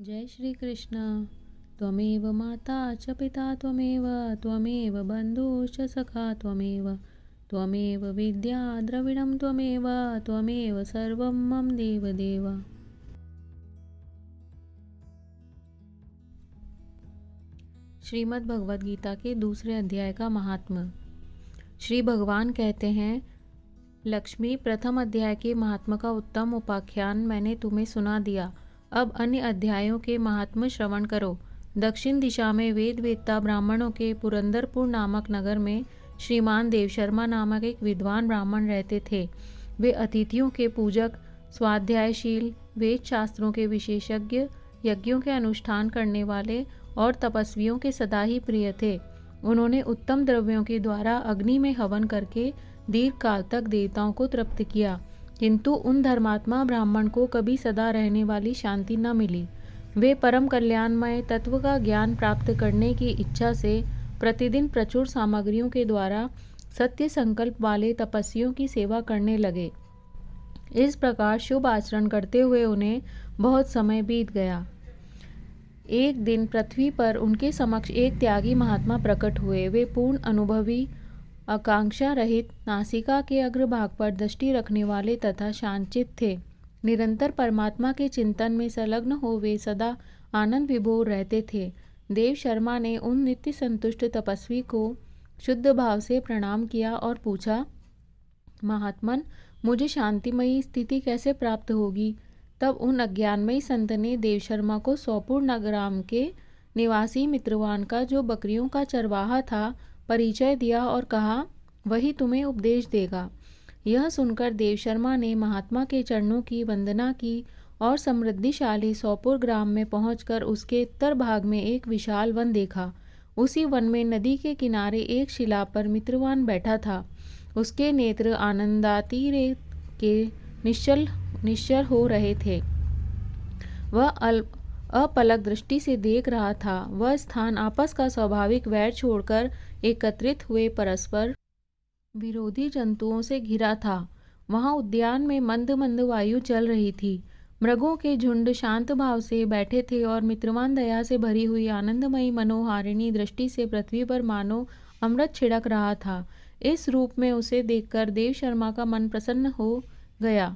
जय श्री कृष्ण। त्वमेव माता च पिता त्वमेव त्वमेव बन्धुश्च सखा त्वमेव त्वमेव विद्या द्रविणं त्वमेव त्वमेव सर्वं मम देवदेव। श्रीमद् भगवद गीता के दूसरे अध्याय का महात्म्य। श्री भगवान कहते हैं, लक्ष्मी, प्रथम अध्याय के महात्म्य का उत्तम उपाख्यान मैंने तुम्हें सुना दिया। अब अन्य अध्यायों के महात्म्य श्रवण करो। दक्षिण दिशा में वेद वेत्ता ब्राह्मणों के पुरंदरपुर नामक नगर में श्रीमान देवशर्मा नामक एक विद्वान ब्राह्मण रहते थे। वे अतिथियों के पूजक, स्वाध्यायशील, वेद शास्त्रों के विशेषज्ञ, यज्ञों के अनुष्ठान करने वाले और तपस्वियों के सदा ही प्रिय थे। उन्होंने उत्तम द्रव्यों के द्वारा अग्नि में हवन करके दीर्घ काल तक देवताओं को तृप्त किया, किंतु उन धर्मात्मा ब्राह्मण को कभी सदा रहने वाली शांति न मिली। वे परम कल्याणमय तत्व का ज्ञान प्राप्त करने की इच्छा से प्रतिदिन प्रचुर सामग्रियों के द्वारा सत्य संकल्प वाले तपस्वियों की सेवा करने लगे। इस प्रकार शुभ आचरण करते हुए उन्हें बहुत समय बीत गया। एक दिन पृथ्वी पर उनके समक्ष एक त्यागी महात्मा प्रकट हुए। वे पूर्ण अनुभवी, आकांक्षा रहित, नासिका के अग्रभाग पर दृष्टि रखने वाले तथा शांतचित्त थे। निरंतर परमात्मा के चिंतन में संलग्न हो वे सदा आनंद विभोर रहते थे। देव शर्मा ने उन नित्य संतुष्ट तपस्वी को शुद्ध भाव से प्रणाम किया और पूछा, महात्मन, मुझे शांतिमयी स्थिति कैसे प्राप्त होगी? तब उन अज्ञानमयी संत ने देव शर्मा को सोपुर नगराम के निवासी मित्रवान का, जो बकरियों का चरवाहा था, परिचय दिया और कहा, वही तुम्हें उपदेश देगा। यह सुनकर देव शर्मा ने महात्मा के चरणों की वंदना की और समृद्धिशाली सोपुर ग्राम में पहुंचकर उसके उत्तर भाग में एक विशाल वन देखा। उसी वन में नदी के किनारे एक शिला पर मित्रवान बैठा था। उसके नेत्र आनंदातीरे के निश्चल हो रहे थे। वह अपलक दृष्टि से देख रहा था। वह स्थान आपस का स्वाभाविक वैर छोड़कर एकत्रित हुए परस्पर विरोधी जंतुओं से घिरा था। वहां उद्यान में मंद मंद वायु चल रही थी। मृगों के झुंड शांत भाव से बैठे थे और मित्रवान दया से भरी हुई आनंदमयी मनोहारिणी दृष्टि से पृथ्वी पर मानो अमृत छिड़क रहा था। इस रूप में उसे देखकर देव शर्मा का मन प्रसन्न हो गया।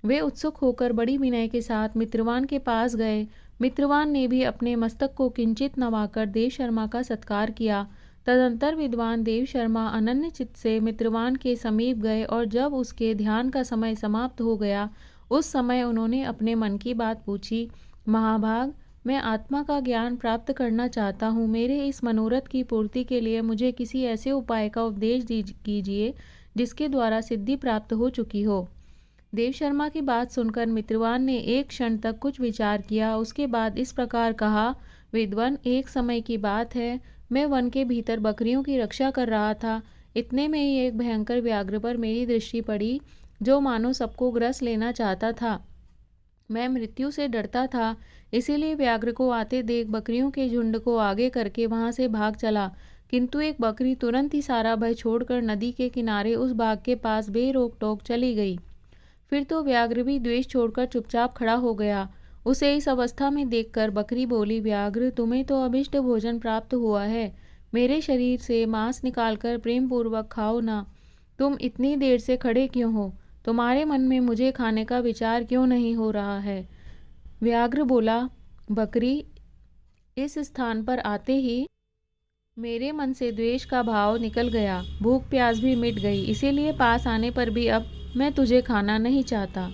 वे उत्सुक होकर बड़ी विनय के साथ मित्रवान के पास गए। मित्रवान ने भी अपने मस्तक को किंचित नवाकर देव शर्मा का सत्कार किया। तदंतर विद्वान देव शर्मा अनन्य चित्त से मित्रवान के समीप गए और जब उसके ध्यान का समय समाप्त हो गया, उस समय उन्होंने अपने मन की बात पूछी। महाभाग, मैं आत्मा का ज्ञान प्राप्त करना चाहता हूँ। मेरे इस मनोरथ की पूर्ति के लिए मुझे किसी ऐसे उपाय का उपदेश कीजिए जिसके द्वारा सिद्धि प्राप्त हो चुकी हो। देव शर्मा की बात सुनकर मित्रवान ने एक क्षण तक कुछ विचार किया। उसके बाद इस प्रकार कहा, विद्वान, एक समय की बात है, मैं वन के भीतर बकरियों की रक्षा कर रहा था। इतने में ही एक भयंकर व्याघ्र पर मेरी दृष्टि पड़ी, जो मानो सबको ग्रस लेना चाहता था। मैं मृत्यु से डरता था, इसीलिए व्याघ्र को आते देख बकरियों के झुंड को आगे करके वहां से भाग चला, किंतु एक बकरी तुरंत ही सारा भय छोड़कर नदी के किनारे उस बाग के पास बेरोक टोक चली गई। फिर तो व्याघ्र भी द्वेष छोड़कर चुपचाप खड़ा हो गया। उसे इस अवस्था में देखकर बकरी बोली, व्याघ्र, तुम्हें तो अभिष्ट भोजन प्राप्त हुआ है। मेरे शरीर से मांस निकालकर प्रेम पूर्वक खाओ ना। तुम इतनी देर से खड़े क्यों हो? तुम्हारे मन में मुझे खाने का विचार क्यों नहीं हो रहा है? व्याघ्र बोला, बकरी, इस स्थान पर आते ही मेरे मन से द्वेष का भाव निकल गया, भूख प्यास भी मिट गई, इसीलिए पास आने पर भी अब मैं तुझे खाना नहीं चाहता।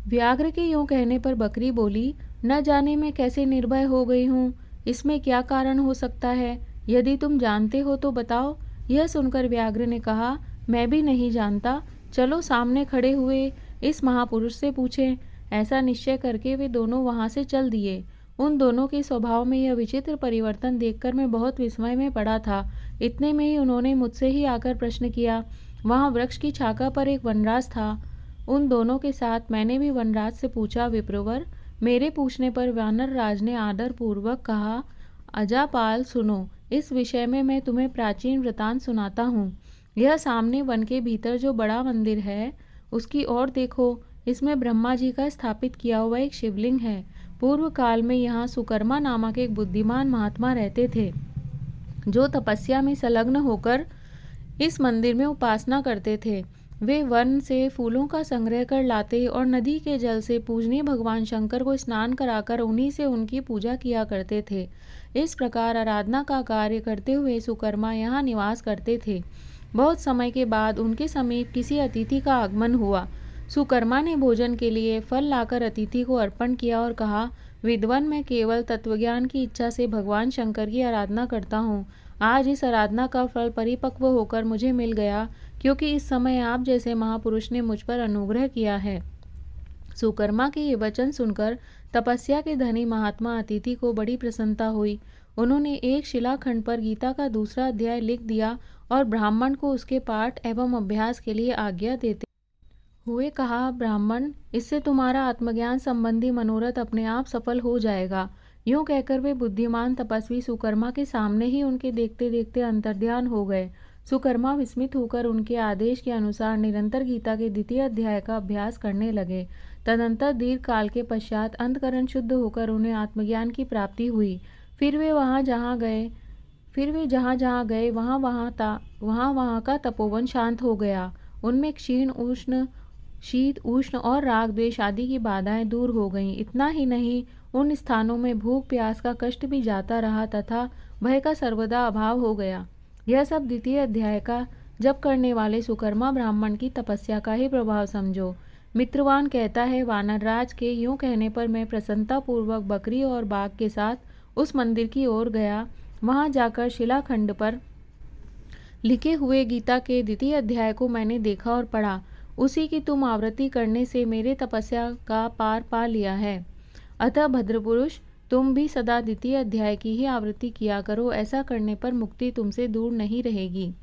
व्याघ्र के यूं कहने पर बकरी बोली, न जाने मैं कैसे निर्भय हो गई हूँ। इसमें क्या कारण हो सकता है? यदि तुम जानते हो तो बताओ। यह सुनकर व्याघ्र ने कहा, मैं भी नहीं जानता। चलो सामने खड़े हुए इस महापुरुष से पूछें। ऐसा निश्चय करके वे दोनों वहां से चल दिए। उन दोनों के स्वभाव में यह विचित्र परिवर्तन देखकर मैं बहुत विस्मय में पड़ा था। इतने में ही उन्होंने मुझसे ही आकर प्रश्न किया। वहां वृक्ष की शाखा पर एक वनराज था। उन दोनों के साथ मैंने भी वनराज से पूछा, विप्रवर। मेरे पूछने पर वानर राज ने आदर पूर्वक कहा, अजापाल, सुनो, इस विषय में मैं तुम्हें प्राचीन वृतांत सुनाता हूँ। यह सामने वन के भीतर जो बड़ा मंदिर है, उसकी ओर देखो। इसमें ब्रह्मा जी का स्थापित किया हुआ एक शिवलिंग है। पूर्व काल में यहाँ सुकर्मा नामक एक बुद्धिमान महात्मा रहते थे, जो तपस्या में संलग्न होकर इस मंदिर में उपासना करते थे। वे वन से फूलों का संग्रह कर लाते और नदी के जल से पूजनीय भगवान शंकर को स्नान कराकर उन्हीं से उनकी पूजा किया करते थे। इस प्रकार आराधना का कार्य करते हुए सुकर्मा यहाँ निवास करते थे। बहुत समय के बाद उनके समीप किसी अतिथि का आगमन हुआ। सुकर्मा ने भोजन के लिए फल लाकर अतिथि को अर्पण किया और कहा, विद्वान, मैं केवल तत्वज्ञान की इच्छा से भगवान शंकर की आराधना करता हूँ। आज इस आराधना का फल परिपक्व होकर मुझे मिल गया, क्योंकि इस समय आप जैसे महापुरुष ने मुझ पर अनुग्रह किया है। सुकर्मा के ये वचन सुनकर तपस्या के धनी महात्मा अतिथि को बड़ी प्रसन्नता हुई। उन्होंने एक शिलाखंड पर गीता का दूसरा अध्याय लिख दिया और ब्राह्मण को उसके पाठ एवं अभ्यास के लिए आज्ञा देते हुए कहा, ब्राह्मण, इससे तुम्हारा आत्मज्ञान संबंधी मनोरथ अपने आप सफल हो जाएगा। यूं कहकर वे बुद्धिमान तपस्वी सुकर्मा के सामने ही उनके देखते देखते अंतर्ध्यान हो गए। सुकर्मा विस्मित होकर उनके आदेश के अनुसार निरंतर गीता के द्वितीय अध्याय का अभ्यास करने लगे। तदंतर दीर्घ काल के पश्चात अंतकरण शुद्ध होकर उन्हें आत्मज्ञान की प्राप्ति हुई। फिर वे जहाँ जहाँ गए वहाँ का तपोवन शांत हो गया। उनमें शीत उष्ण और राग द्वेष आदि की बाधाएं दूर हो गईं। इतना ही नहीं, उन स्थानों में भूख प्यास का कष्ट भी जाता रहा तथा भय का सर्वदा अभाव हो गया। यह सब द्वितीय अध्याय का जप करने वाले सुकर्मा ब्राह्मण की तपस्या का ही प्रभाव समझो। मित्रवान कहता है, वानरराज के यूं कहने पर मैं प्रसन्नता पूर्वक बकरी और बाघ के साथ उस मंदिर की ओर गया। वहां जाकर शिलाखंड पर लिखे हुए गीता के द्वितीय अध्याय को मैंने देखा और पढ़ा। उसी की तुम आवृत्ति करने से मेरे तपस्या का पार पा लिया है। अतः भद्रपुरुष, तुम भी सदा द्वितीय अध्याय की ही आवृत्ति किया करो। ऐसा करने पर मुक्ति तुमसे दूर नहीं रहेगी।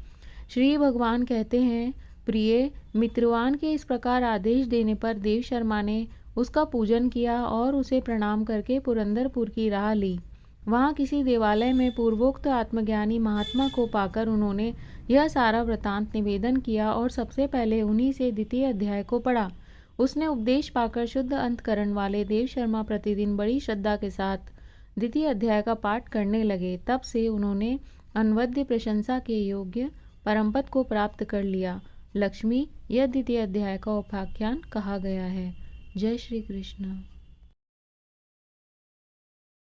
श्री भगवान कहते हैं, प्रिय मित्रवान के इस प्रकार आदेश देने पर देव शर्मा ने उसका पूजन किया और उसे प्रणाम करके पुरंदरपुर की राह ली। वहाँ किसी देवालय में पूर्वोक्त आत्मज्ञानी महात्मा को पाकर उन्होंने यह सारा वृतांत निवेदन किया और सबसे पहले उन्हीं से द्वितीय अध्याय को पढ़ा। उसने उपदेश पाकर शुद्ध अंतकरण वाले देव शर्मा प्रतिदिन बड़ी श्रद्धा के साथ द्वितीय अध्याय का पाठ करने लगे। तब से उन्होंने अनवद्य प्रशंसा के योग्य परमपद को प्राप्त कर लिया। लक्ष्मी, यह द्वितीय अध्याय का उपाख्यान कहा गया है। जय श्री कृष्ण।